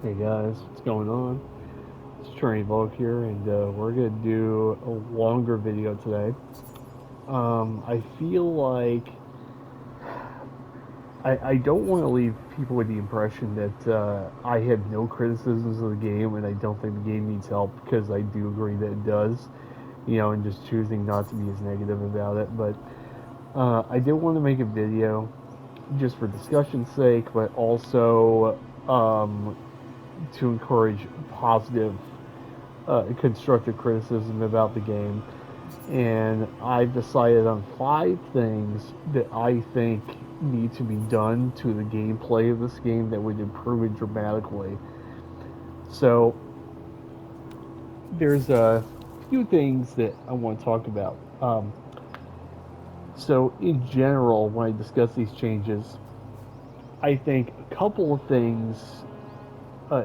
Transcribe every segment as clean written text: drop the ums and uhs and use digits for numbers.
Hey guys, what's going on? It's Train Volk here, and we're gonna do a longer video today. I feel like I don't want to leave people with the impression that I have no criticisms of the game, and I don't think the game needs help because I do agree that it does. And just choosing not to be as negative about it. But I did want to make a video just for discussion's sake, but also um, to encourage positive constructive criticism about the game, and I've decided on 5 things that I think need to be done to the gameplay of this game that would improve it dramatically. So there's a few things that I want to talk about. So in general, when I discuss these changes, I think a couple of things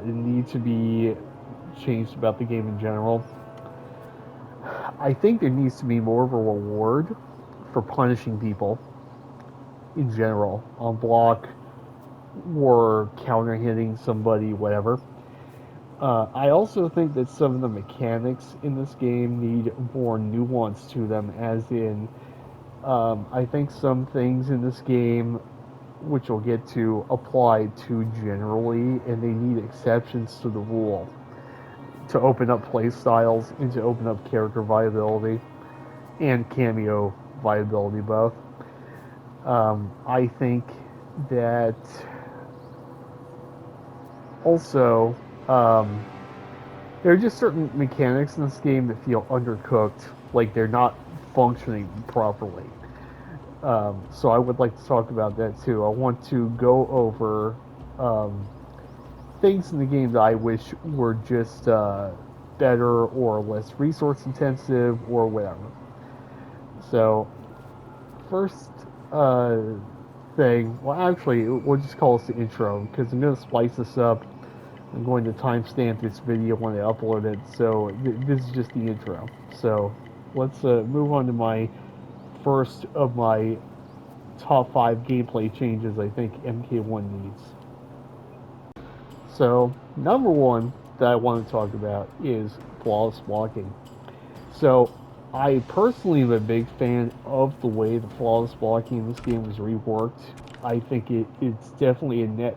need to be changed about the game in general. I think there needs to be more of a reward for punishing people in general on block or counter hitting somebody, whatever. I also think that some of the mechanics in this game need more nuance to them, as in, I think some things in this game, which we'll get to, apply too generally, and they need exceptions to the rule to open up play styles and to open up character viability and cameo viability both. I think that also um, there are just certain mechanics in this game that feel undercooked, like they're not functioning properly. So I would like to talk about that too. I want to go over um, things in the game that I wish were just better or less resource intensive or whatever. So first uh, thing, well, actually, we'll just call this the intro because I'm going to splice this up. I'm going to timestamp this video when I upload it, so this is just the intro. So let's move on to my first of my top 5 gameplay changes I think MK1 needs. So, number one that I want to talk about is flawless blocking. So, I personally am a big fan of the way the flawless blocking in this game was reworked. I think it's definitely a net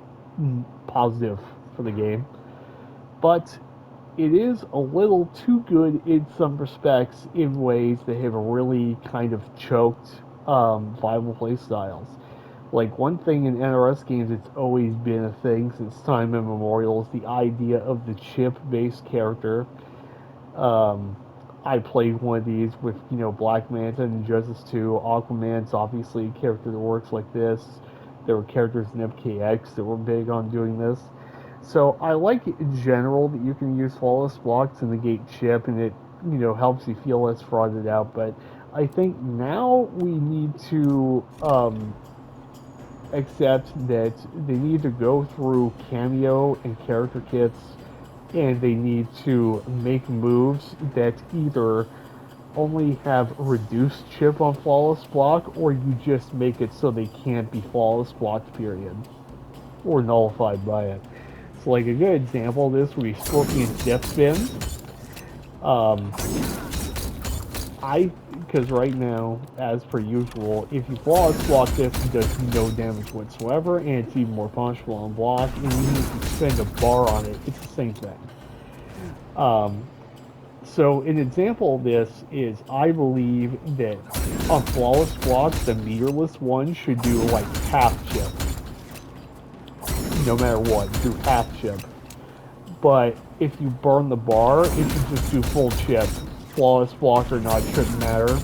positive for the game. But it is a little too good in some respects in ways that have really kind of choked viable play styles. Like, one thing in NRS games, it's always been a thing since time immemorial, is the idea of the chip-based character. Um, I played one of these with, Black Manta and Injustice 2. Aquaman's obviously a character that works like this. There were characters in MKX that were big on doing this. So I like it in general that you can use flawless blocks to negate chip, and it, helps you feel less frauded out. But I think now we need to accept that they need to go through cameo and character kits, and they need to make moves that either only have reduced chip on flawless block, or you just make it so they can't be flawless blocked, period, or nullified by it. So, like, a good example of this would be Scorpion's Death Spin. Um, because right now, as per usual, if you flawless block this, it does no damage whatsoever, and it's even more punishable on block, and even if you spend a bar on it, it's the same thing. Um, so an example of this is, I believe that on flawless blocks, the meterless one should do like half chip, no matter what, do half chip. But if you burn the bar, it should just do full chip. Flawless block or not, shouldn't matter.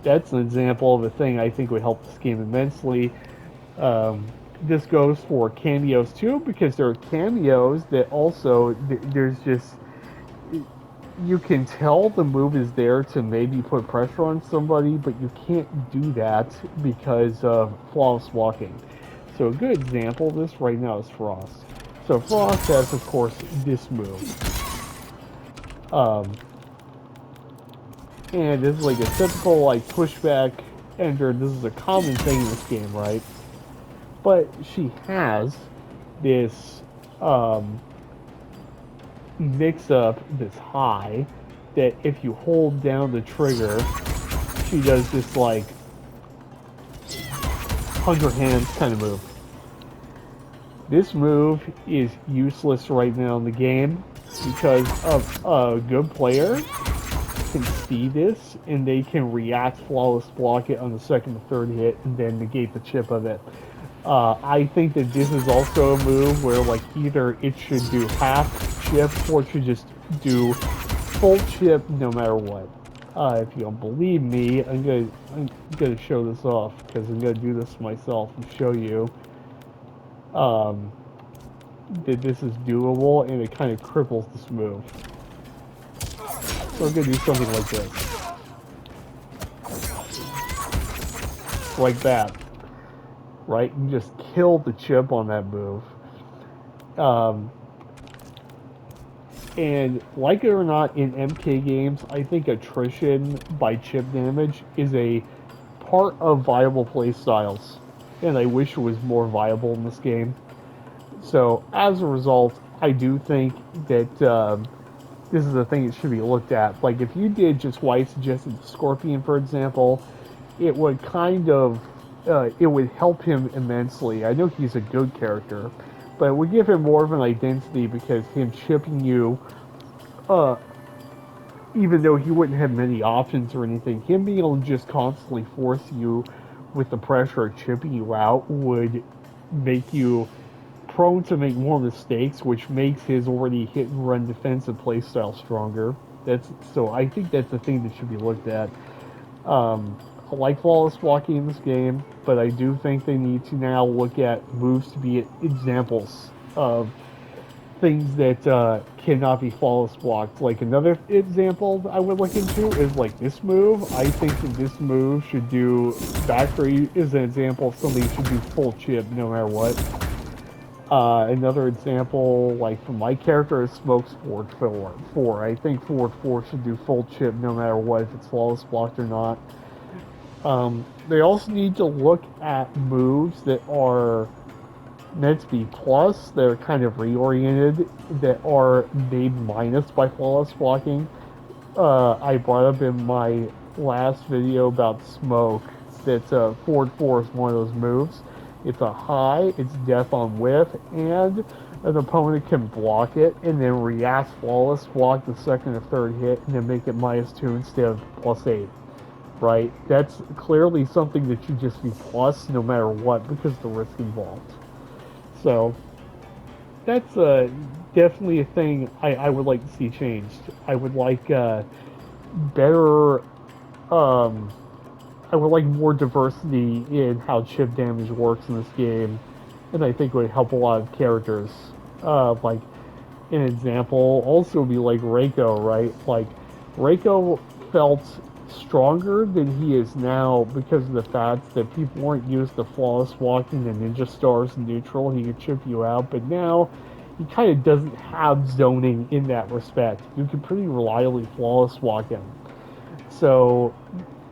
That's an example of a thing I think would help this game immensely. Um, this goes for cameos too, because there are cameos that also, there's just, you can tell the move is there to maybe put pressure on somebody, but you can't do that because of flawless blocking. So a good example of this right now is Frost. So Frost has, of course, this move. Um, and this is like a typical like pushback ender. This is a common thing in this game, right? But she has this um, mix up this high that if you hold down the trigger, she does this like 100 hands kind of move. This move is useless right now in the game because of a good player can see this and they can react flawless block it on the second or third hit and then negate the chip of it. I think that this is also a move where like either it should do half chip or it should just do full chip no matter what. If you don't believe me, I'm gonna show this off because I'm gonna do this myself and show you um, that this is doable and it kind of cripples this move. So I'm gonna do something like this, like that, right? You just kill the chip on that move. Um, and like it or not, in MK games, I think attrition by chip damage is a part of viable playstyles, and I wish it was more viable in this game. So as a result, I do think that this is a thing that should be looked at. Like if you did just why I suggested Scorpion, for example, it would kind of it would help him immensely. I know he's a good character, but it would give him more of an identity because him chipping you, uh, even though he wouldn't have many options or anything, him being able to just constantly force you with the pressure of chipping you out would make you prone to make more mistakes, which makes his already hit and run defensive playstyle stronger. That's so I think that's the thing that should be looked at. I like flawless walking in this game, but I do think they need to now look at moves to be examples of things that cannot be flawless blocked. Like another example I would look into is like this move. I think that this move should do Valkyrie is an example of something that should do full chip no matter what. Another example, like for my character, is Smoke's Forward 4. I think Forward 4 should do full chip no matter what, if it's flawless blocked or not. They also need to look at moves that are meant to be plus, they're kind of reoriented, that are made minus by flawless blocking. I brought up in my last video about Smoke that Forward 4 is one of those moves. It's a high, it's death on whiff, and an opponent can block it and then react flawless, block the second or third hit, and then make it -2 instead of +8. Right? That's clearly something that should just be plus no matter what because of the risk involved. So that's definitely a thing I would like to see changed. I would like better. Um, I would like more diversity in how chip damage works in this game, and I think it would help a lot of characters. Like an example also would be like Reiko, right? Like Reiko felt stronger than he is now because of the fact that people weren't used to flawless walking and ninja stars in neutral. He could chip you out, but now he kind of doesn't have zoning in that respect. You can pretty reliably flawless walk him. So,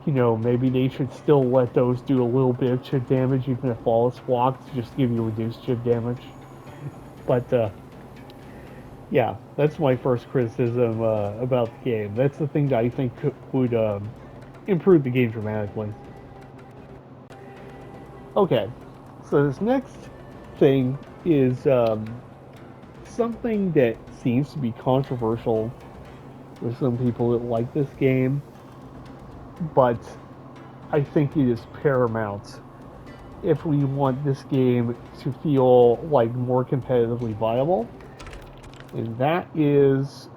maybe they should still let those do a little bit of chip damage, even if flawless walk, to just give you reduced chip damage. But yeah, that's my first criticism about the game. That's the thing that I think would improve the game dramatically. Okay, so this next thing is something that seems to be controversial with some people that like this game, but I think it is paramount if we want this game to feel like more competitively viable, and that is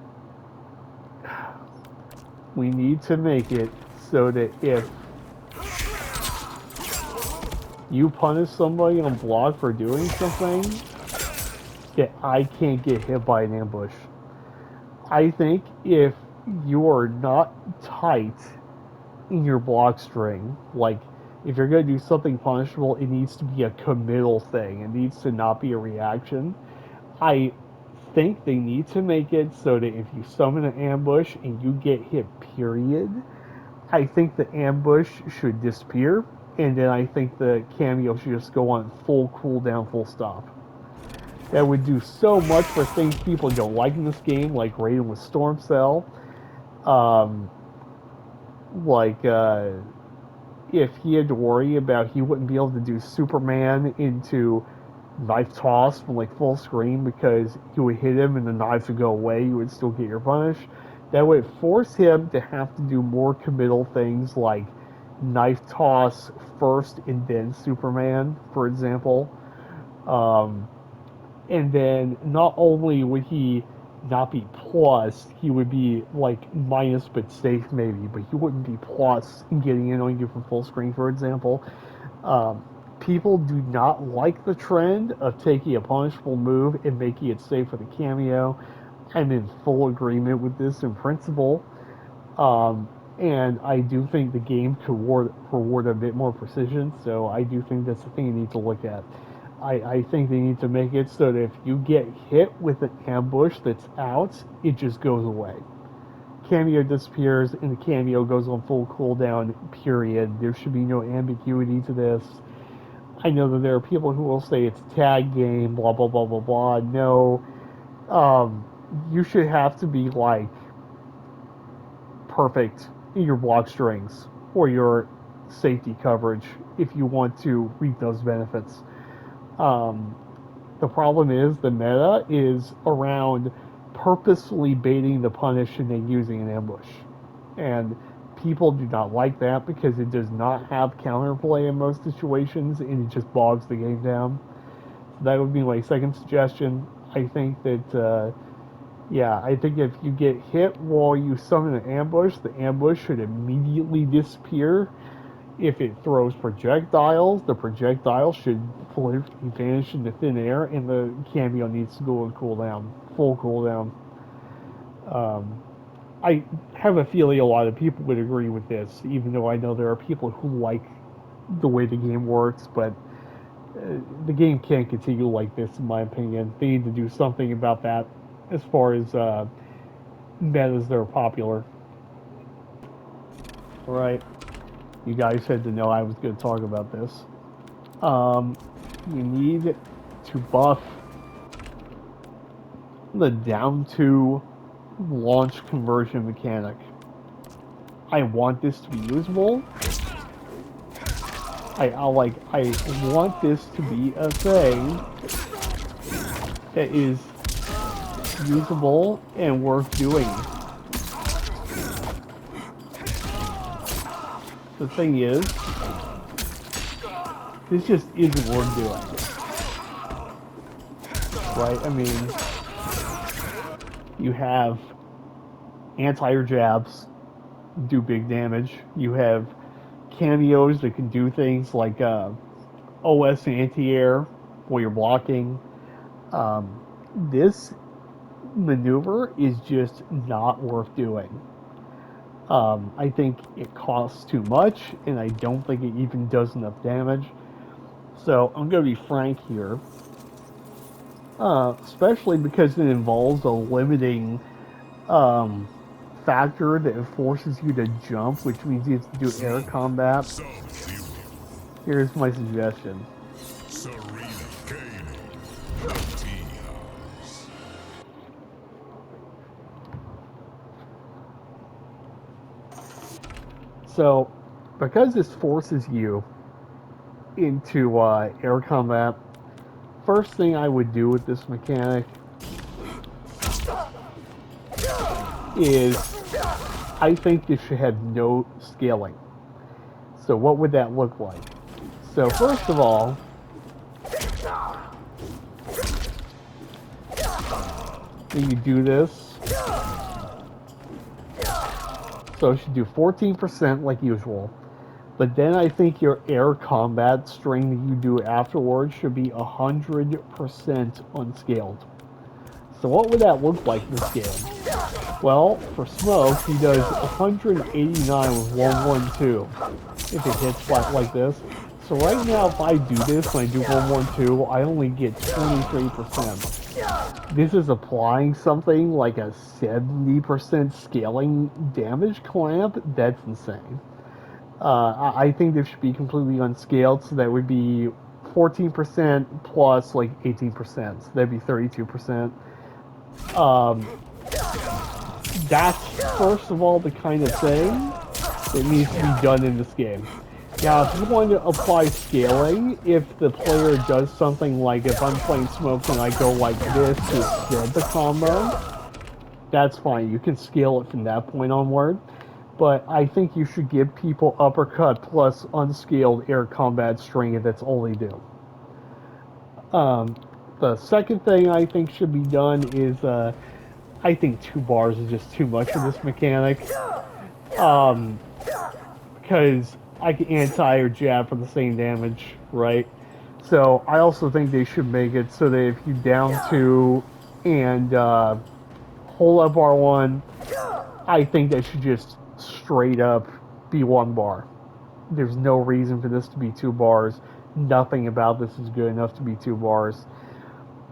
we need to make it so that if you punish somebody on block for doing something, that I can't get hit by an ambush. I think if you are not tight in your block string, like if you're going to do something punishable, it needs to be a committal thing. It needs to not be a reaction. I think they need to make it so that if you summon an ambush and you get hit, period, I think the ambush should disappear, and then I think the cameo should just go on full cooldown, full stop. that would do so much for things people don't like in this game, like raiding with Storm Cell. Um, like if he had to worry about he wouldn't be able to do Superman into knife toss from like full screen because you would hit him and the knives would go away, you would still get your punish. That would force him to have to do more committal things like knife toss first and then Superman, for example. Um, and then not only would he not be plus, he would be like minus but safe maybe, but he wouldn't be plus in getting in on you from full screen, for example. Um, People do not like the trend of taking a punishable move and making it safe with a cameo. I'm in full agreement with this in principle. Um, and I do think the game could reward a bit more precision, so I do think that's the thing you need to look at. I think they need to make it so that if you get hit with an ambush that's out, it just goes away. Cameo disappears and the cameo goes on full cooldown, period. There should be no ambiguity to this. I know that there are people who will say it's a tag game, blah, blah, blah, blah, blah. No. Um, you should have to be like perfect in your block strings or your safety coverage if you want to reap those benefits. Um, the problem is the meta is around purposefully baiting the punish and then using an ambush. And people do not like that because it does not have counterplay in most situations and it just bogs the game down. So that would be my second suggestion. I think that yeah, I think if you get hit while you summon an ambush, the ambush should immediately disappear. If it throws projectiles, the projectile should vanish into thin air, and the cameo needs to go on cooldown, full cooldown. Um, I have a feeling a lot of people would agree with this, even though I know there are people who like the way the game works, but the game can't continue like this, in my opinion. They need to do something about that as far as metas that are popular. Right. You guys had to know I was going to talk about this. Um, you need to buff the down to launch conversion mechanic. I want this to be usable. I want this to be a thing that is usable and worth doing. The thing is, this just isn't worth doing. Right? I mean, you have anti-air jabs do big damage. You have cameos that can do things like OS anti-air while you're blocking. This maneuver is just not worth doing. I think it costs too much, and I don't think it even does enough damage. So I'm going to be frank here, especially because it involves a limiting um, factor that forces you to jump, which means you have to do air combat. Here's my suggestion. So, because this forces you into air combat, first thing I would do with this mechanic is I think this should have no scaling. So what would that look like? So first of all, when you do this, so it should do 14% like usual. But then I think your air combat string that you do afterwards should be 100% unscaled. So what would that look like in this game? Well, for Smoke, he does 189 with 112 if it hits flat like this. So right now, if I do this and I do 112, I only get 23%. This is applying something like a 70% scaling damage clamp. That's insane. I think this should be completely unscaled, so that would be 14% plus like 18%. So that'd be 32%. Um, that's first of all the kind of thing that needs to be done in this game. Now, if you want to apply scaling, if the player does something like if I'm playing Smoke and I go like this to extend the combo, that's fine. You can scale it from that point onward. But I think you should give people uppercut plus unscaled air combat string if that's all they do. Um, the second thing I think should be done is I think 2 bars is just too much for this mechanic. Um, because I can anti or jab for the same damage, right? So I also think they should make it so that if you down 2 and hold up R1, I think that should just straight up be 1 bar. There's no reason for this to be 2 bars. Nothing about this is good enough to be 2 bars.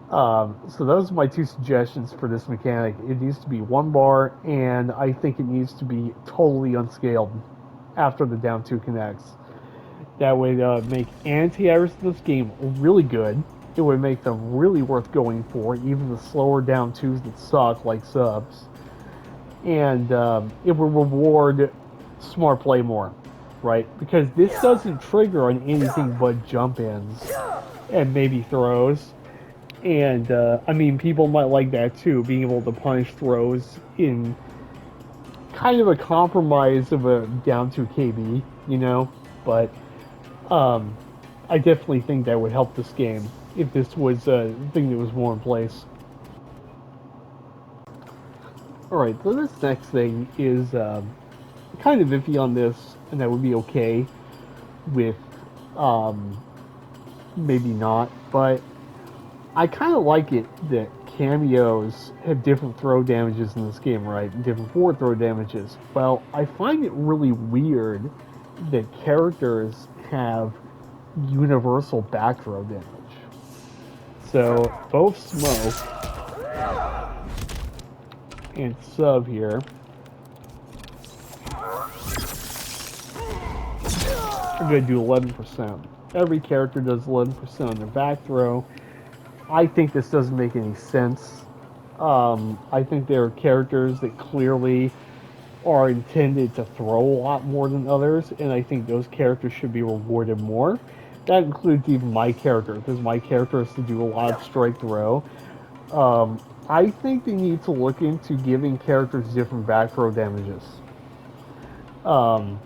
So those are my 2 suggestions for this mechanic. It needs to be 1 bar, and I think it needs to be totally unscaled after the down 2 connects. That would make anti-airs in this game really good. It would make them really worth going for, even the slower down 2s that suck, like subs. And it would reward smart play more, right? Because this doesn't trigger on anything but jump ins and maybe throws. And I mean, people might like that too, being able to punish throws in kind of a compromise of a down 2 KB, you know? But um, I definitely think that would help this game if this was a thing that was more in place. Alright, so this next thing is kind of iffy on this, and that would be okay with um, maybe not, but I kind of like it that cameos have different throw damages in this game, right? Different forward throw damages. Well, I find it really weird that characters have universal back throw damage. So both Smoke and Sub here are going to do 11%. Every character does 11% on their back throw. I think this doesn't make any sense. I think there are characters that clearly are intended to throw a lot more than others, and I think those characters should be rewarded more. That includes even my character, because my character has to do a lot of strike throw. I think they need to look into giving characters different back throw damages. Now,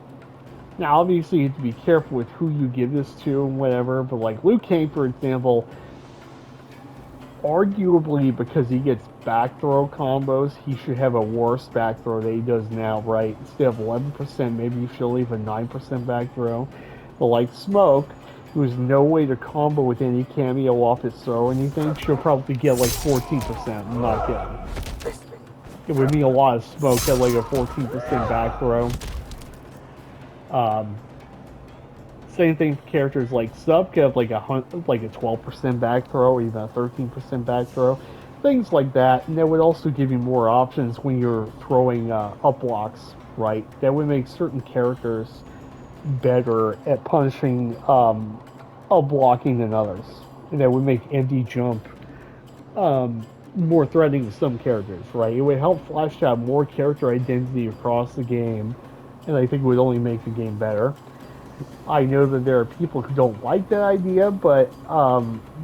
obviously, you have to be careful with who you give this to and whatever, but like Liu Kang, for example, arguably because he gets back throw combos, he should have a worse back throw than he does now, right? Instead of 11%, maybe you should leave a 9% back throw. But like Smoke, who has no way to combo with any cameo off his throw or anything, she'll probably get like 14%. I'm not kidding. It would mean a lot of Smoke at like a 14% back throw. Same thing for characters like Sub could have like a 12% back throw, or even a 13% back throw, things like that. And that would also give you more options when you're throwing up blocks, right? That would make certain characters better at punishing up blocking than others, and that would make empty jump more threatening to some characters, right? It would help flesh out more character identity across the game, and I think it would only make the game better. I know that there are people who don't like that idea, but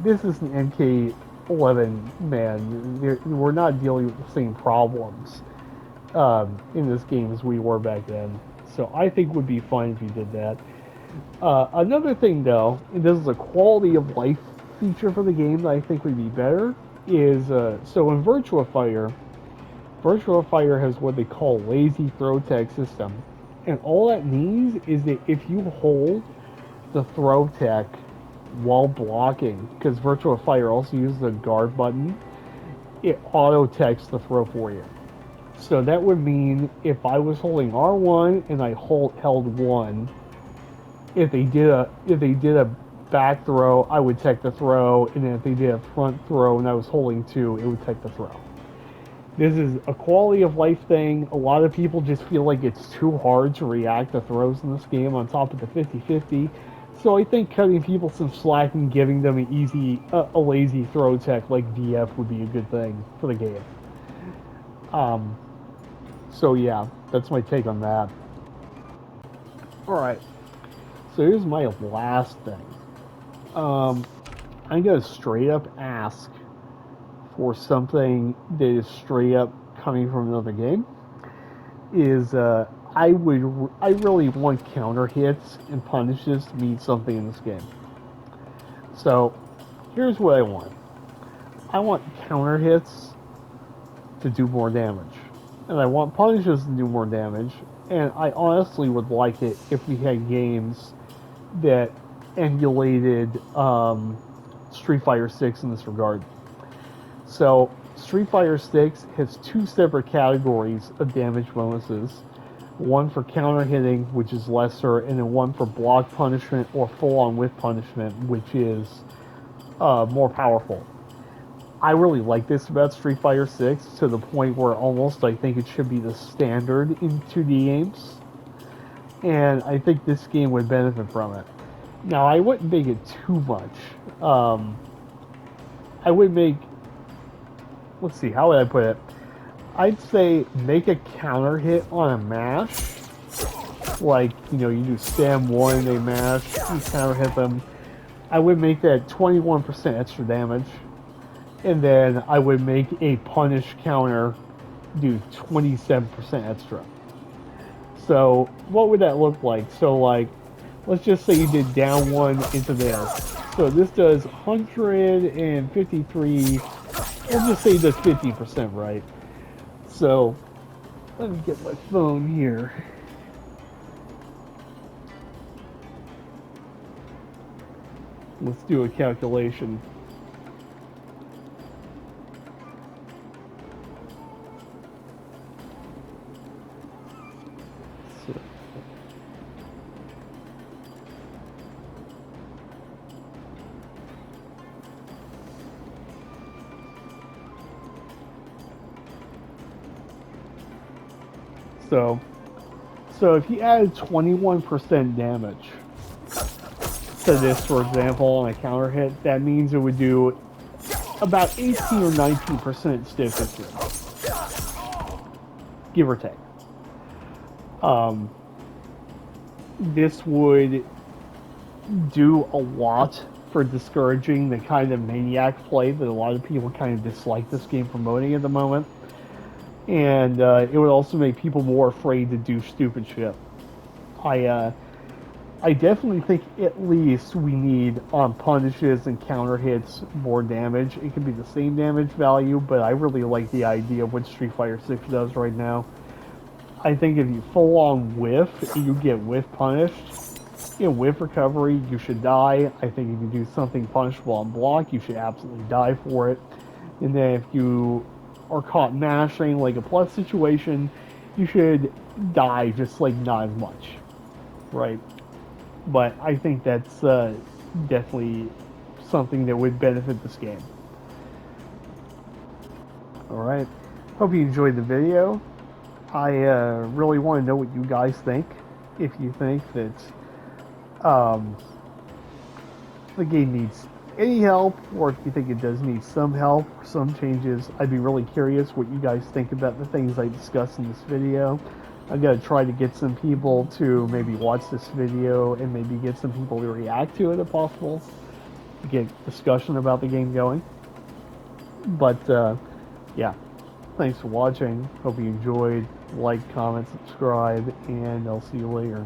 this is an MK11, man. We're not dealing with the same problems in this game as we were back then. So I think it would be fine if you did that. Another thing, though, and this is a quality of life feature for the game that I think would be better, is so in Virtua Fighter has what they call lazy throw tech system. And all that means is that if you hold the throw tech while blocking, because Virtua Fighter also uses the guard button, it auto techs the throw for you. So that would mean if I was holding R1 and I held 1, if they did a back throw, I would tech the throw, and then if they did a front throw and I was holding 2, it would tech the throw. This is a quality of life thing. A lot of people just feel like it's too hard to react to throws in this game on top of the 50-50. So I think cutting people some slack and giving them a lazy throw tech like VF would be a good thing for the game. Um, so yeah, that's my take on that. All right, so here's my last thing. Um, I'm gonna straight up ask for something that is straight up coming from another game. Is I really want counter hits and punishes to mean something in this game. So here's what I want. I want counter hits to do more damage. And I want punishes to do more damage. And I honestly would like it if we had games that emulated Street Fighter 6 in this regard. So, Street Fighter 6 has two separate categories of damage bonuses. One for counter hitting, which is lesser, and then one for block punishment or full on whiff punishment, which is more powerful. I really like this about Street Fighter 6 to the point where almost I think it should be the standard in 2D games. And I think this game would benefit from it. Now, I wouldn't make it too much. Um, I would make, let's see, how would I put it? I'd say make a counter hit on a mash. Like, you do spam one, they mash, you counter hit them. I would make that 21% extra damage. And then I would make a punish counter do 27% extra. So what would that look like? So like, let's just say you did down one into there. So this does 153. We'll just say it does 50%, right? So let me get my phone here. Let's do a calculation. So, so if you added 21% damage to this, for example, on a counter hit, that means it would do about 18 or 19% stiff hit, give or take. Um, this would do a lot for discouraging the kind of maniac play that a lot of people kind of dislike this game promoting at the moment. And it would also make people more afraid to do stupid shit. I definitely think at least we need on punishes and counter hits more damage. It could be the same damage value, but I really like the idea of what Street Fighter 6 does right now. I think if you full on whiff, you get whiff punished. In whiff recovery, you should die. I think if you do something punishable on block, you should absolutely die for it. And then if you are caught mashing like a plus situation, you should die just like not as much, right? But I think that's definitely something that would benefit this game. All right. Hope you enjoyed the video. I really want to know what you guys think. If you think that the game needs any help, or if you think it does need some help, some changes, I'd be really curious what you guys think about the things I discussed in this video. I'm going to try to get some people to maybe watch this video and maybe get some people to react to it if possible, to get discussion about the game going. But yeah, thanks for watching. Hope you enjoyed. Like, comment, subscribe, and I'll see you later.